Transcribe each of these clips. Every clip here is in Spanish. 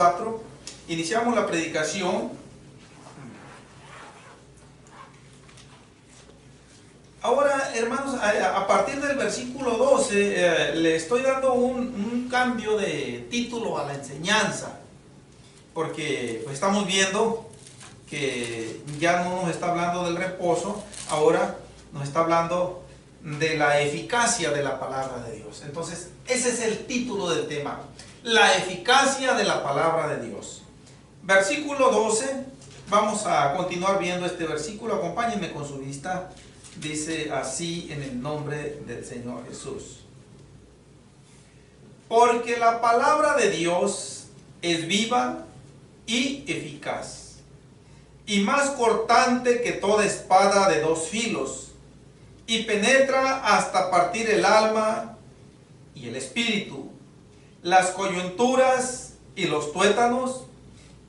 4, iniciamos la predicación. Ahora, hermanos, a partir del versículo 12, le estoy dando un cambio de título a la enseñanza, porque pues, estamos viendo que ya no nos está hablando del reposo, ahora nos está hablando de la eficacia de la palabra de Dios. Entonces, ese es el título del tema, la eficacia de la palabra de Dios. Versículo 12, vamos a continuar viendo este versículo, acompáñenme con su vista. Dice así en el nombre del Señor Jesús. Porque la palabra de Dios es viva y eficaz, y más cortante que toda espada de dos filos, y penetra hasta partir el alma y el espíritu, las coyunturas y los tuétanos,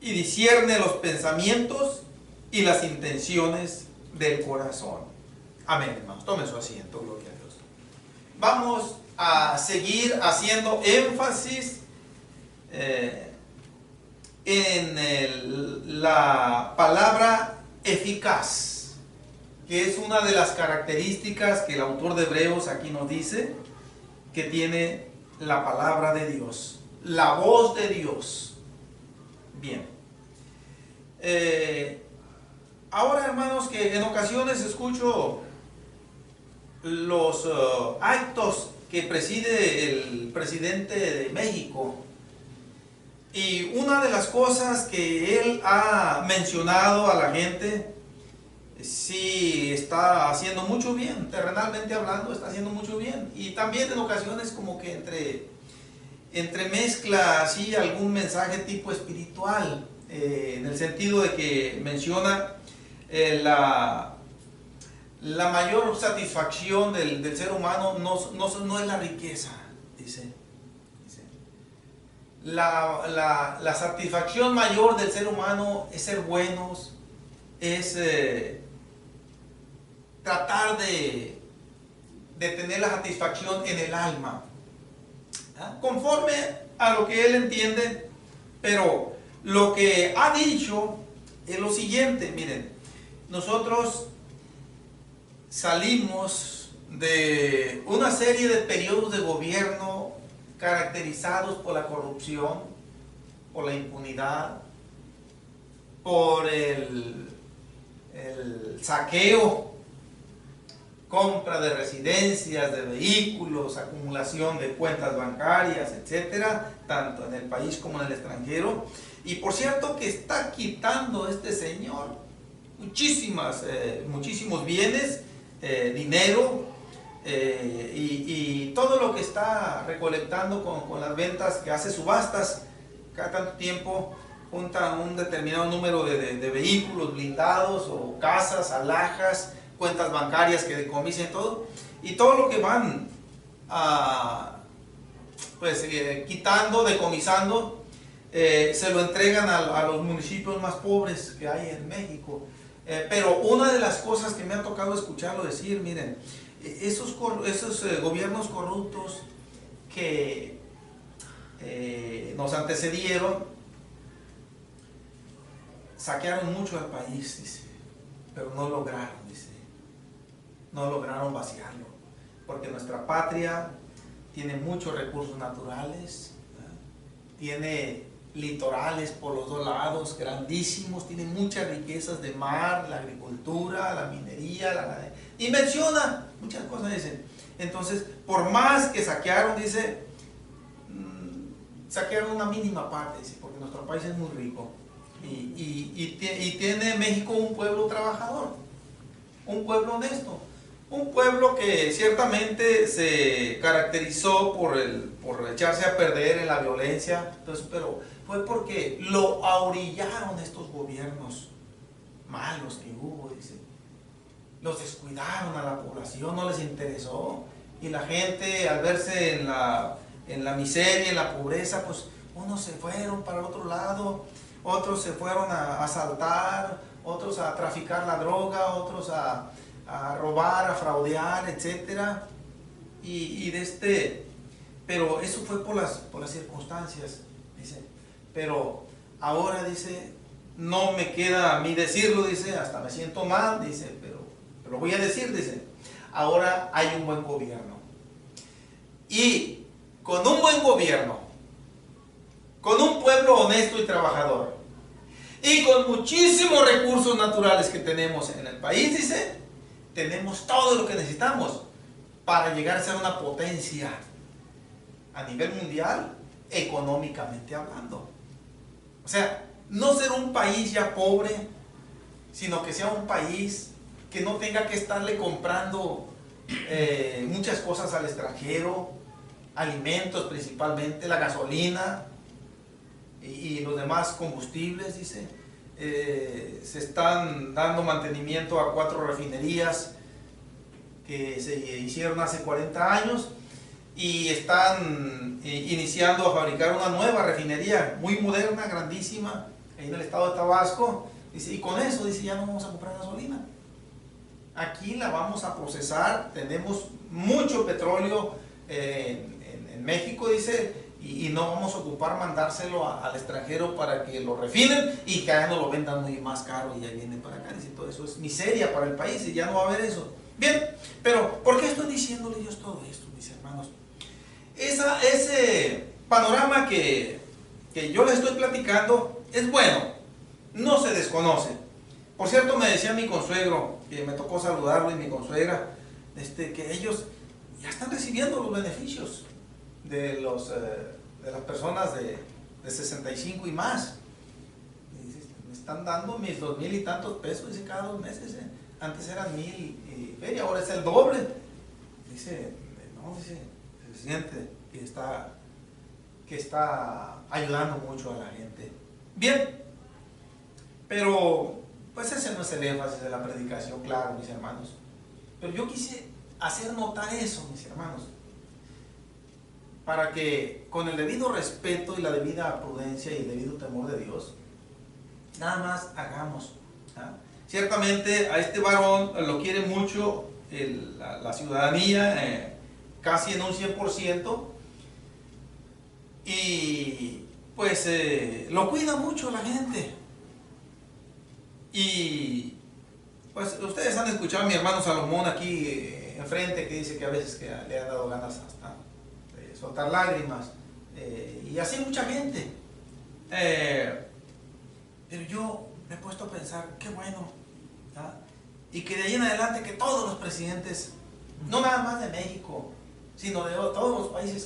y discierne los pensamientos y las intenciones del corazón. Amén, hermanos. Tomen su asiento, gloria a Dios. Vamos a seguir haciendo énfasis en la palabra eficaz, que es una de las características que el autor de Hebreos aquí nos dice que tiene la palabra de Dios, la voz de Dios. Bien. Ahora, hermanos, que en ocasiones escucho los actos que preside el presidente de México, y una de las cosas que él ha mencionado a la gente, sí está haciendo mucho bien, terrenalmente hablando, está haciendo mucho bien, y también en ocasiones como que entremezcla así algún mensaje tipo espiritual, en el sentido de que menciona la mayor satisfacción del ser humano no es la riqueza, dice. La satisfacción mayor del ser humano es ser buenos, es tratar de tener la satisfacción en el alma, conforme a lo que él entiende, pero lo que ha dicho es lo siguiente. Miren, nosotros salimos de una serie de periodos de gobierno caracterizados por la corrupción, por la impunidad, por el saqueo, compra de residencias, de vehículos, acumulación de cuentas bancarias, etcétera, tanto en el país como en el extranjero. Y por cierto que está quitando este señor muchísimos bienes, dinero, y todo lo que está recolectando con las ventas que hace subastas. Cada tanto tiempo junta un determinado número de vehículos blindados o casas, alhajas, cuentas bancarias que decomisen, todo, y todo lo que van quitando, decomisando, se lo entregan a los municipios más pobres que hay en México. Pero una de las cosas que me ha tocado escucharlo decir, miren, esos gobiernos corruptos que nos antecedieron saquearon mucho al país, dice, pero no lograron, dice, no lograron vaciarlo, porque nuestra patria tiene muchos recursos naturales, ¿verdad? Tiene litorales por los dos lados grandísimos, tiene muchas riquezas de mar, la agricultura, la minería, y menciona muchas cosas, dice. Entonces, por más que saquearon, dice, saquearon una mínima parte, dice, porque nuestro país es muy rico, y tiene México un pueblo trabajador, un pueblo honesto, un pueblo que ciertamente se caracterizó por echarse a perder en la violencia. Entonces, pero fue porque lo aorillaron estos gobiernos malos que hubo, dice. Los descuidaron a la población, no les interesó, y la gente, al verse en la miseria, en la pobreza, pues unos se fueron para el otro lado, otros se fueron a asaltar, otros a traficar la droga, otros a robar, a fraudear, etcétera, pero eso fue por las circunstancias, dice. pero ahora dice, no me queda a mí decirlo, dice, hasta me siento mal, dice, pero lo voy a decir, dice, ahora hay un buen gobierno. Y con un buen gobierno, con un pueblo honesto y trabajador, y con muchísimos recursos naturales que tenemos en el país, dice, tenemos todo lo que necesitamos para llegar a ser una potencia a nivel mundial, económicamente hablando. O sea, no ser un país ya pobre, sino que sea un país que no tenga que estarle comprando muchas cosas al extranjero, alimentos principalmente, la gasolina y los demás combustibles, dice. Se están dando mantenimiento a 4 refinerías que se hicieron hace 40 años y están iniciando a fabricar una nueva refinería muy moderna, grandísima, ahí en el estado de Tabasco. Dice, y con eso, dice, ya no vamos a comprar gasolina. Aquí la vamos a procesar, tenemos mucho petróleo en México, dice, y no vamos a ocupar mandárselo al extranjero para que lo refinen y que ya no lo vendan muy más caro y ya viene para acá. Dice, todo eso es miseria para el país y ya no va a haber eso. Bien, pero ¿por qué estoy diciéndole yo todo esto, mis hermanos? Ese panorama que yo les estoy platicando es bueno, no se desconoce. Por cierto, me decía mi consuegro, que me tocó saludarlo, y mi consuegra, que ellos ya están recibiendo los beneficios de las personas de 65 y más. Y dice, me están dando mis 2,000 y tantos pesos, dice, cada 2 meses. Antes eran 1,000 y feria, ahora es el doble. Dice, no, dice, se siente que está ayudando mucho a la gente. Bien, pero pues ese no es el énfasis de la predicación, claro, mis hermanos. Pero yo quise hacer notar eso, mis hermanos, para que con el debido respeto y la debida prudencia y el debido temor de Dios, nada más hagamos. Ciertamente a este varón lo quiere mucho la ciudadanía, casi en un 100%, y pues lo cuida mucho la gente. Y pues ustedes han escuchado a mi hermano Salomón aquí enfrente, que dice que a veces que le han dado ganas hasta de soltar lágrimas, y así mucha gente. Pero yo me he puesto a pensar, qué bueno, ¿verdad? Y que de ahí en adelante que todos los presidentes, no nada más de México, sino de todos los países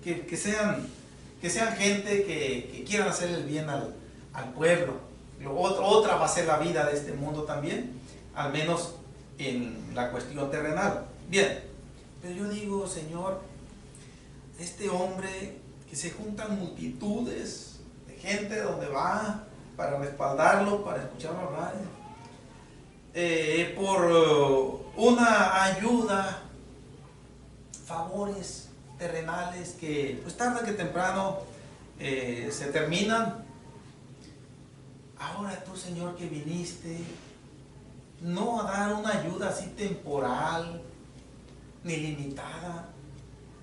que sean gente que quieran hacer el bien al pueblo. Otra va a ser la vida de este mundo también, al menos en la cuestión terrenal. Bien, pero yo digo, Señor, este hombre que se juntan multitudes de gente donde va para respaldarlo, para escucharlo hablar, por una ayuda, favores terrenales que pues tarde que temprano se terminan. Ahora tú, Señor, que viniste no a dar una ayuda así temporal ni limitada,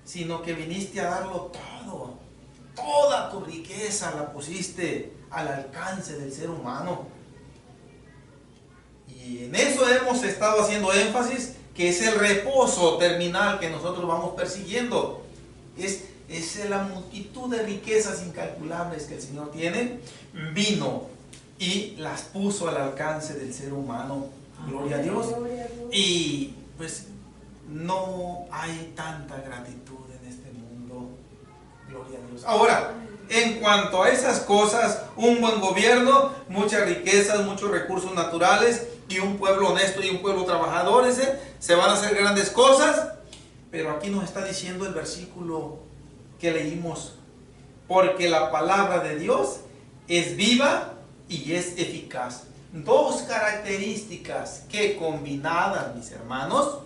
sino que viniste a darlo todo. Toda tu riqueza la pusiste al alcance del ser humano. Y en eso hemos estado haciendo énfasis, que es el reposo terminal que nosotros vamos persiguiendo. Es la multitud de riquezas incalculables que el Señor tiene, vino y las puso al alcance del ser humano. Gloria a Dios. Y pues no hay tanta gratitud en este mundo. Gloria a Dios. Ahora, en cuanto a esas cosas, un buen gobierno, muchas riquezas, muchos recursos naturales y un pueblo honesto y un pueblo trabajador, se van a hacer grandes cosas. Pero aquí nos está diciendo el versículo que leímos, porque la palabra de Dios es viva y es eficaz. 2 características que combinadas, mis hermanos,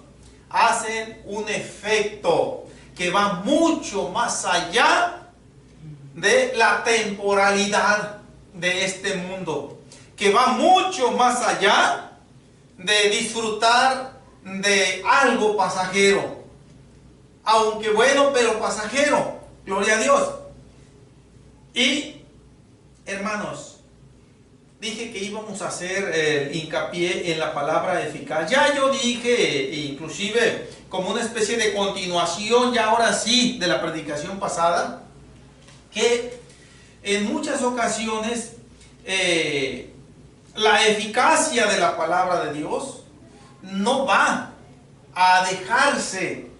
hacen un efecto que va mucho más allá de la temporalidad de este mundo, que va mucho más allá de disfrutar de algo pasajero, aunque bueno, pero pasajero. Gloria a Dios. Y Hermanos, dije que íbamos a hacer hincapié en la palabra eficaz. Ya yo dije, inclusive como una especie de continuación, ya ahora sí, de la predicación pasada, que en muchas ocasiones la eficacia de la palabra de Dios no va a dejarse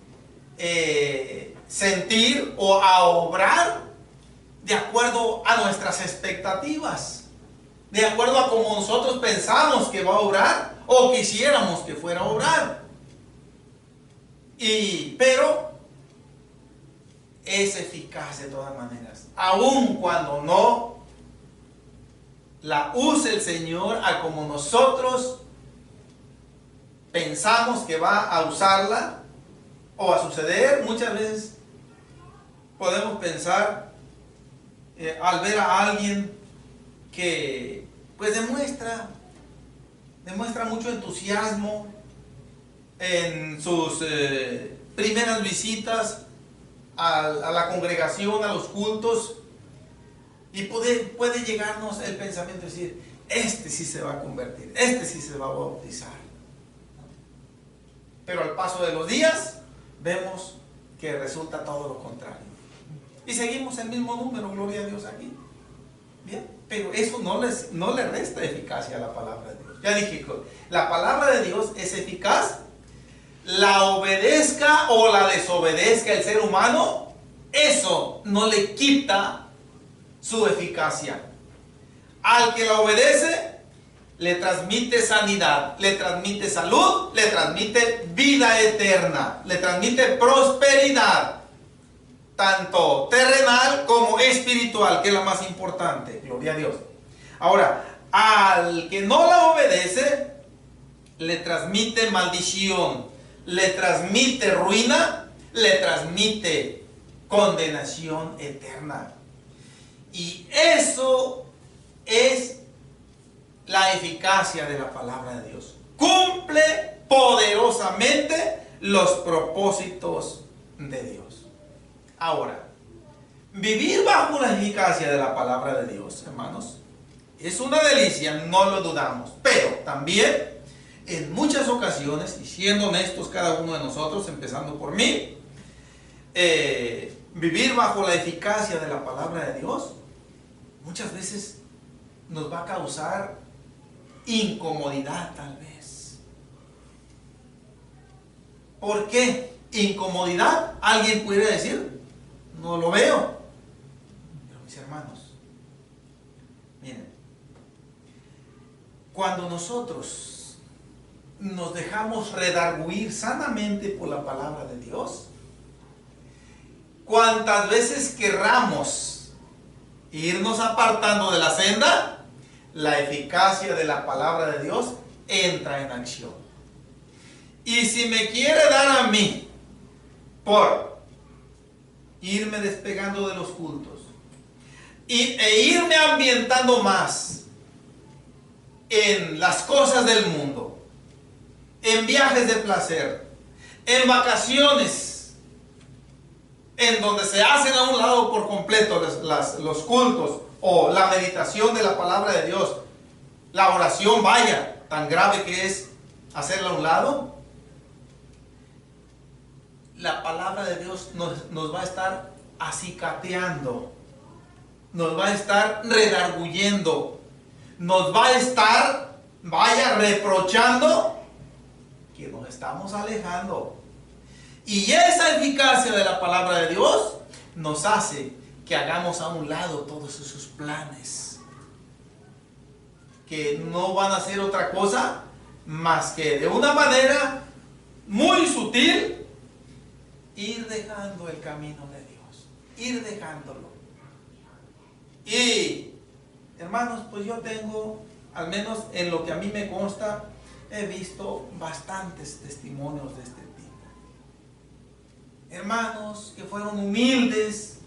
sentir o a obrar de acuerdo a nuestras expectativas, de acuerdo a como nosotros pensamos que va a obrar o quisiéramos que fuera a obrar. Pero es eficaz de todas maneras, aun cuando no la use el Señor a como nosotros pensamos que va a usarla o a suceder. Muchas veces podemos pensar al ver a alguien que pues demuestra mucho entusiasmo en sus primeras visitas a la congregación, a los cultos, y puede llegarnos el pensamiento de decir, este sí se va a convertir, este sí se va a bautizar. Pero al paso de los días vemos que resulta todo lo contrario. Y seguimos el mismo número, gloria a Dios aquí. Bien, pero eso no le resta eficacia a la palabra de Dios. Ya dije, la palabra de Dios es eficaz, la obedezca o la desobedezca el ser humano, eso no le quita su eficacia. Al que la obedece, le transmite sanidad, le transmite salud, le transmite vida eterna, le transmite prosperidad, tanto terrenal como espiritual, que es la más importante, gloria a Dios. Ahora, al que no la obedece, le transmite maldición, le transmite ruina, le transmite condenación eterna. Y eso es la eficacia de la palabra de Dios. Cumple poderosamente los propósitos de Dios. Ahora, vivir bajo la eficacia de la palabra de Dios, hermanos, es una delicia, no lo dudamos. Pero también, en muchas ocasiones, y siendo honestos cada uno de nosotros, empezando por mí, vivir bajo la eficacia de la palabra de Dios, muchas veces nos va a causar incomodidad tal vez. ¿Por qué incomodidad? Alguien pudiera decir, no lo veo. Pero mis hermanos, miren, cuando nosotros nos dejamos redarguir sanamente por la palabra de Dios, cuantas veces querramos irnos apartando de la senda, la eficacia de la palabra de Dios entra en acción. Y si me quiere dar a mí por irme despegando de los cultos e irme ambientando más en las cosas del mundo, en viajes de placer, en vacaciones, en donde se hacen a un lado por completo los cultos o la meditación de la palabra de Dios, la oración, vaya, tan grave que es hacerla a un lado, la palabra de Dios nos va a estar acicateando, nos va a estar redarguyendo, nos va a estar, vaya, reprochando que nos estamos alejando. Y esa eficacia de la palabra de Dios nos hace que hagamos a un lado todos esos planes, que no van a hacer otra cosa más que de una manera muy sutil ir dejando el camino de Dios, ir dejándolo. Y hermanos, pues yo tengo, al menos en lo que a mí me consta, he visto bastantes testimonios de este tipo. Hermanos que fueron humildes,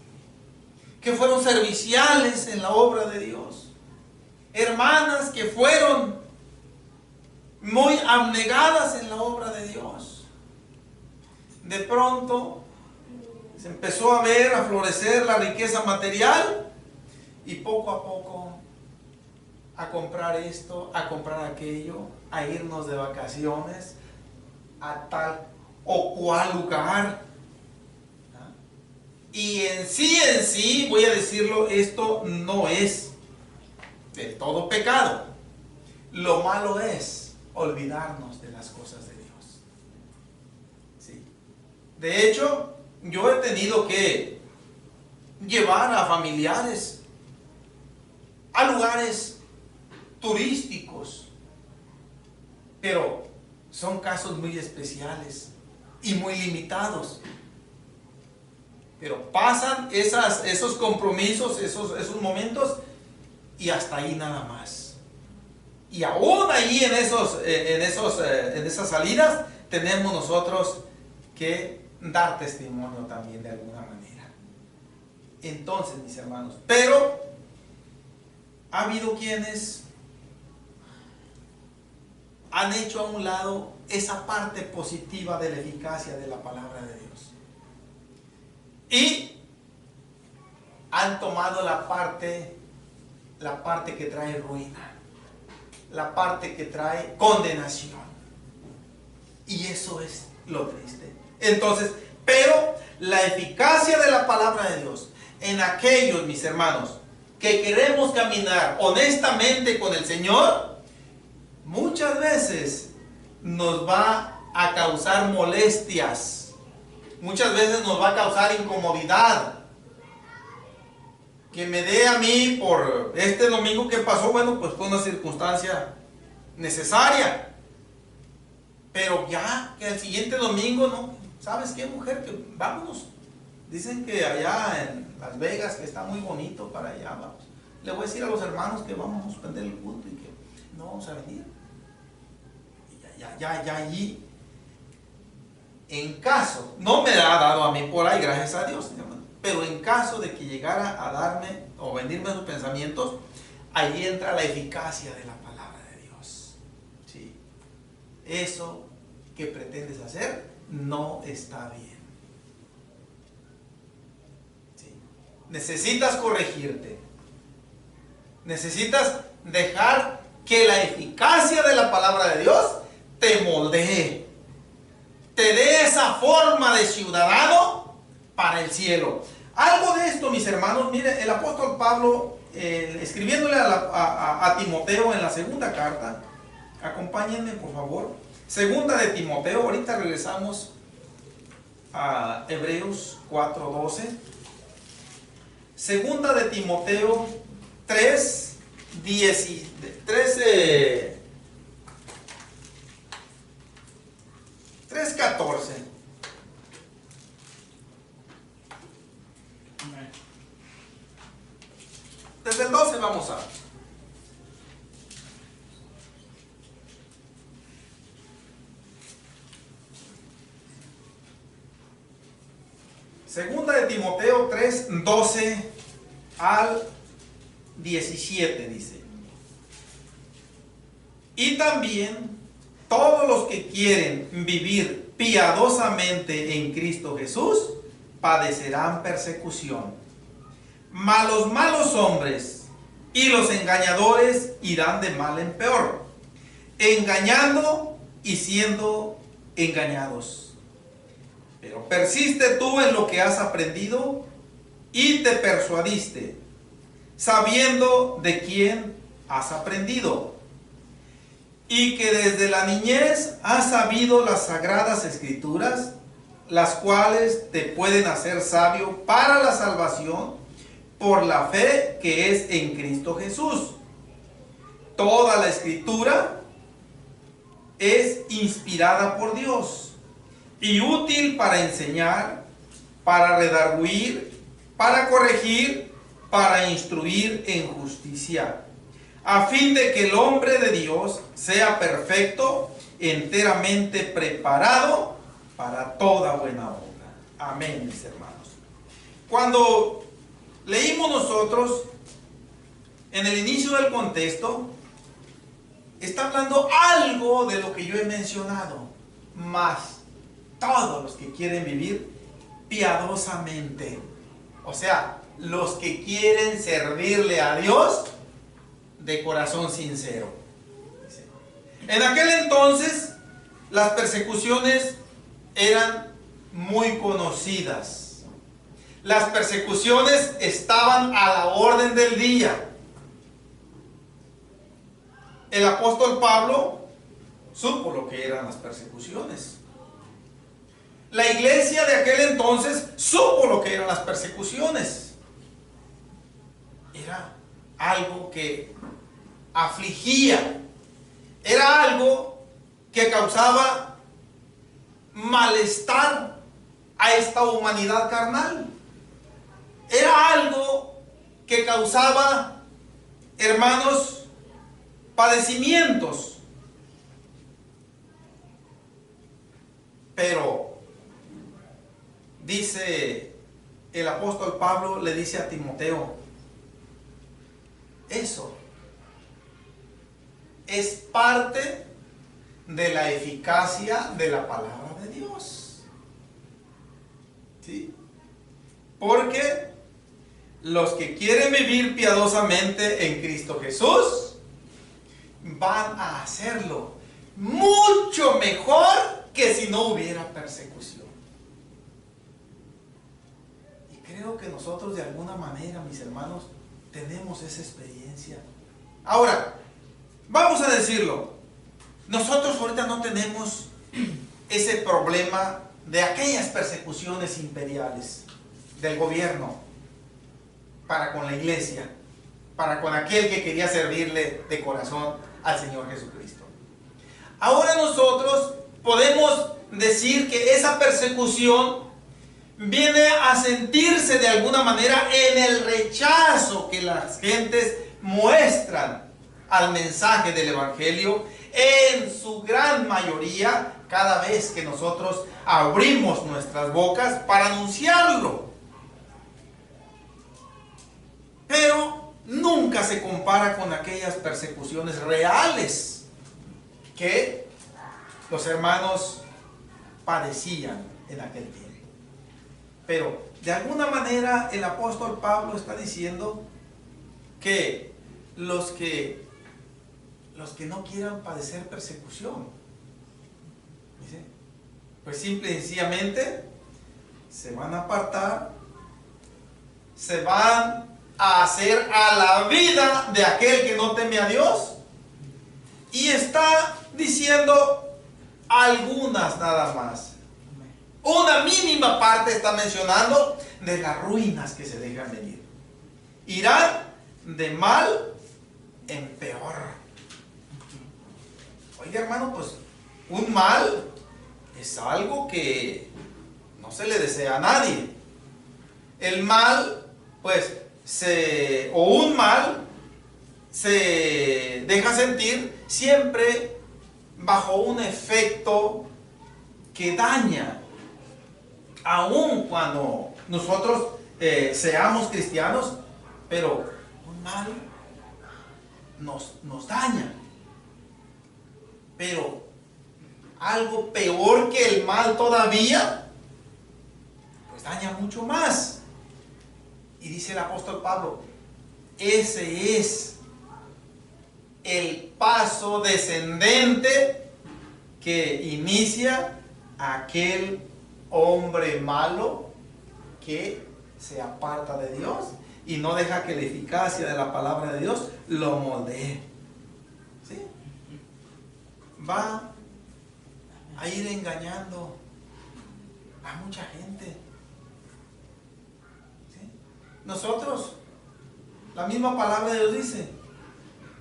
que fueron serviciales en la obra de Dios. Hermanas que fueron muy abnegadas en la obra de Dios. De pronto se empezó a ver, a florecer la riqueza material, y poco a poco a comprar esto, a comprar aquello, a irnos de vacaciones a tal o cual lugar. Y en sí, voy a decirlo, esto no es del todo pecado. Lo malo es olvidarnos de las cosas de Dios. ¿Sí? De hecho, yo he tenido que llevar a familiares a lugares turísticos, pero son casos muy especiales y muy limitados. Pero pasan esos compromisos, esos momentos, y hasta ahí nada más. Y aún ahí en esas salidas tenemos nosotros que dar testimonio también de alguna manera. Entonces, mis hermanos, pero ha habido quienes han hecho a un lado esa parte positiva de la eficacia de la palabra de Dios. Y han tomado la parte que trae ruina, la parte que trae condenación. Y eso es lo triste. Entonces, pero la eficacia de la palabra de Dios en aquellos, mis hermanos, que queremos caminar honestamente con el Señor, muchas veces nos va a causar molestias. Muchas veces nos va a causar incomodidad. Que me dé a mí por este domingo que pasó, bueno, pues fue una circunstancia necesaria. Pero ya que el siguiente domingo, no, ¿sabes qué, mujer? Que vámonos. Dicen que allá en Las Vegas, que está muy bonito para allá, vamos. Le voy a decir a los hermanos que vamos a suspender el culto y que no vamos a venir. Ya allí, en caso, no me ha dado a mí por ahí, gracias a Dios, pero en caso de que llegara a darme o venirme sus pensamientos, ahí entra la eficacia de la palabra de Dios. ¿Sí? Eso que pretendes hacer no está bien. ¿Sí? Necesitas corregirte. Necesitas dejar que la eficacia de la palabra de Dios te moldee, te dé esa forma de ciudadano para el cielo. Algo de esto, mis hermanos, mire, el apóstol Pablo, escribiéndole a Timoteo en la segunda carta, acompáñenme por favor, segunda de Timoteo, ahorita regresamos a Hebreos 4:12, segunda de Timoteo 3:14. Desde el 12 vamos a... Segunda de Timoteo 3:12 al 17 dice: y también todos los que quieren vivir piadosamente en Cristo Jesús padecerán persecución. Mas los malos hombres y los engañadores irán de mal en peor, engañando y siendo engañados. Pero persiste tú en lo que has aprendido y te persuadiste, sabiendo de quién has aprendido, y que desde la niñez has sabido las sagradas escrituras, las cuales te pueden hacer sabio para la salvación por la fe que es en Cristo Jesús. Toda la escritura es inspirada por Dios y útil para enseñar, para redarguir, para corregir, para instruir en justicia, a fin de que el hombre de Dios sea perfecto, enteramente preparado para toda buena obra. Amén, mis hermanos. Cuando leímos nosotros, en el inicio del contexto, está hablando algo de lo que yo he mencionado, más todos los que quieren vivir piadosamente, o sea, los que quieren servirle a Dios de corazón sincero. En aquel entonces las persecuciones eran muy conocidas. Las persecuciones estaban a la orden del día. El apóstol Pablo supo lo que eran las persecuciones. La iglesia de aquel entonces supo lo que eran las persecuciones. Era algo que afligía. Era algo que causaba malestar a esta humanidad carnal. Era algo que causaba, hermanos, padecimientos. Pero dice el apóstol Pablo, le dice a Timoteo, eso es parte de la eficacia de la palabra de Dios. ¿Sí? Porque los que quieren vivir piadosamente en Cristo Jesús van a hacerlo mucho mejor que si no hubiera persecución. Y creo que nosotros de alguna manera, mis hermanos, tenemos esa experiencia. Ahora, vamos a decirlo, nosotros ahorita no tenemos ese problema de aquellas persecuciones imperiales del gobierno para con la iglesia, para con aquel que quería servirle de corazón al Señor Jesucristo. Ahora nosotros podemos decir que esa persecución viene a sentirse de alguna manera en el rechazo que las gentes muestran al mensaje del Evangelio, en su gran mayoría, cada vez que nosotros abrimos nuestras bocas para anunciarlo. Pero nunca se compara con aquellas persecuciones reales que los hermanos padecían en aquel tiempo. Pero de alguna manera el apóstol Pablo está diciendo que los que no quieran padecer persecución, ¿dice? Pues simple y sencillamente se van a apartar, se van a hacer a la vida de aquel que no teme a Dios, y está diciendo algunas nada más. Una mínima parte está mencionando de las ruinas que se dejan venir. Irán de mal en peor. Oiga, hermano, pues un mal es algo que no se le desea a nadie. El mal, pues, un mal se deja sentir siempre bajo un efecto que daña. Aun cuando nosotros seamos cristianos, pero un mal nos daña. Pero algo peor que el mal todavía, pues daña mucho más. Y dice el apóstol Pablo, ese es el paso descendente que inicia aquel hombre malo que se aparta de Dios y no deja que la eficacia de la palabra de Dios lo moldee. ¿Sí? Va a ir engañando a mucha gente. ¿Sí? Nosotros, la misma palabra de Dios dice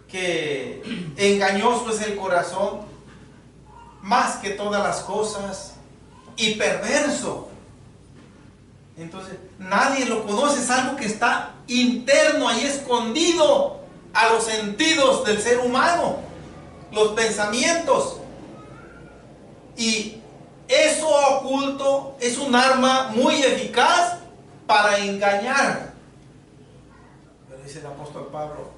que engañoso es el corazón más que todas las cosas y perverso. Entonces nadie lo conoce, es algo que está interno, ahí escondido a los sentidos del ser humano, los pensamientos, y eso oculto es un arma muy eficaz para engañar. Pero dice el apóstol Pablo,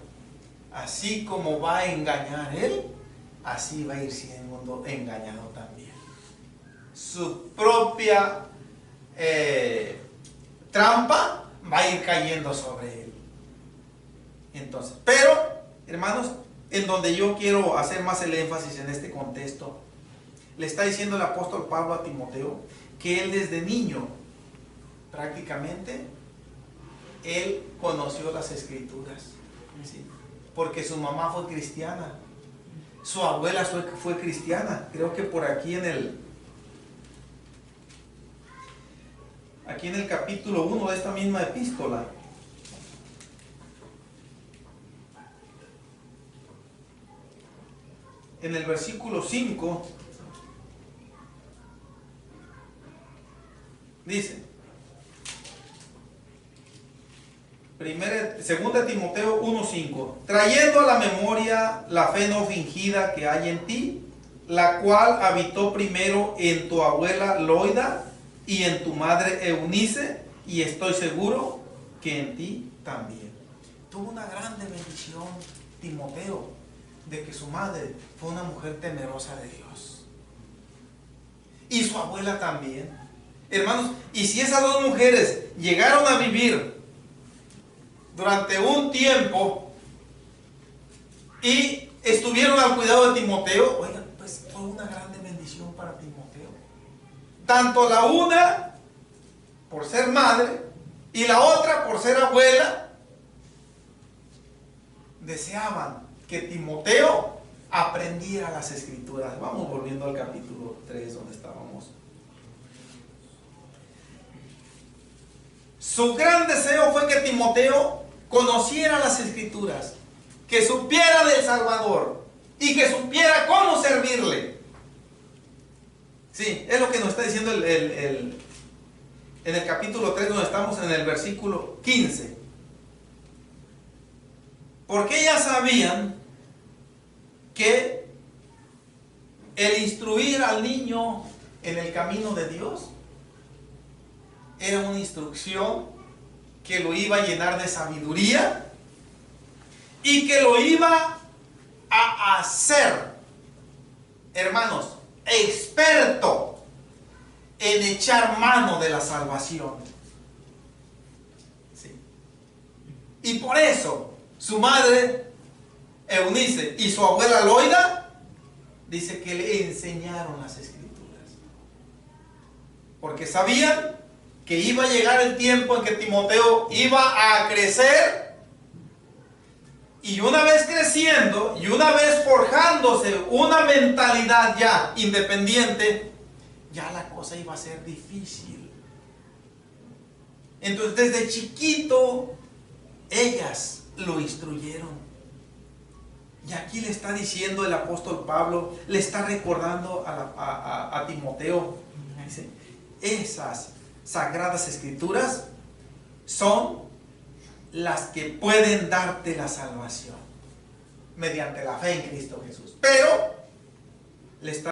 así como va a engañar él, así va a ir siendo engañado también. Su propia trampa va a ir cayendo sobre él. Entonces, pero Hermanos, en donde yo quiero hacer más el énfasis en este contexto, le está diciendo el apóstol Pablo a Timoteo que él desde niño, prácticamente, él conoció las Escrituras, ¿sí? Porque su mamá fue cristiana, su abuela fue cristiana. Creo que por aquí en el capítulo 1 de esta misma epístola, en el versículo 5, dice, 2 Timoteo 1:5, trayendo a la memoria la fe no fingida que hay en ti, la cual habitó primero en tu abuela Loida y en tu madre Eunice, y estoy seguro que en ti también. Tuvo una grande bendición Timoteo de que su madre fue una mujer temerosa de Dios, y su abuela también. Hermanos, y si esas dos mujeres llegaron a vivir durante un tiempo y estuvieron al cuidado de Timoteo, oigan, pues fue una grande bendición para Timoteo. Tanto la una por ser madre y la otra por ser abuela deseaban que Timoteo aprendiera las Escrituras. Vamos volviendo al capítulo 3 donde estábamos. Su gran deseo fue que Timoteo conociera las Escrituras, que supiera del Salvador y que supiera cómo servirle. Sí, es lo que nos está diciendo en el capítulo 3, donde estamos en el versículo 15. Porque ellas sabían que el instruir al niño en el camino de Dios era una instrucción que lo iba a llenar de sabiduría y que lo iba a hacer, hermanos, experto en echar mano de la salvación. Sí. Y por eso su madre Eunice y su abuela Loida dice que le enseñaron las Escrituras, porque sabían que iba a llegar el tiempo en que Timoteo iba a crecer, y una vez creciendo y una vez forjándose una mentalidad ya independiente, ya la cosa iba a ser difícil. Entonces desde chiquito ellas lo instruyeron. Y aquí le está diciendo el apóstol Pablo, le está recordando a Timoteo, dice, esas sagradas escrituras son las que pueden darte la salvación mediante la fe en Cristo Jesús. Pero le está